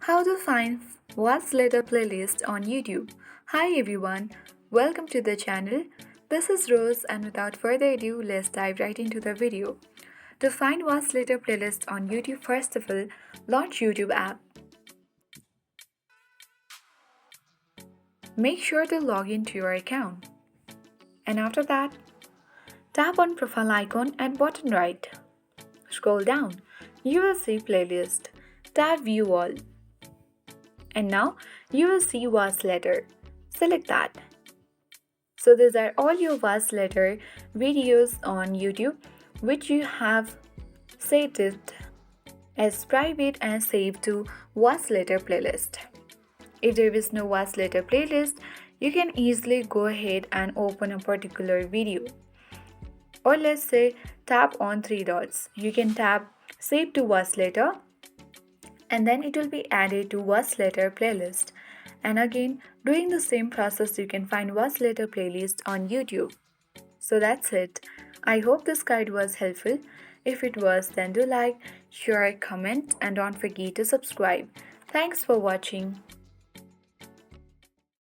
How to find What's Later playlist on YouTube. Hi everyone, welcome to the channel. This is Rose, and without further ado, let's dive right into the video. To find What's Later playlist on YouTube, first of all, launch YouTube app. Make sure to log into your account. And after that, tap on profile icon at bottom right. Scroll down. You will see playlist. Tap view all. And now you will see What's Later. Select that. So these are all your What's Later videos on YouTube which you have set it as private and saved to What's Later playlist. If there is no What's Later playlist, you can easily go ahead and open a particular video. Or let's say tap on three dots. You can tap Save to What's Later, and then it will be added to What's Later playlist. And again, doing the same process, you can find What's Later playlist on YouTube. So that's it. I hope this guide was helpful. If it was, then do like, share, comment, and don't forget to subscribe. Thanks for watching.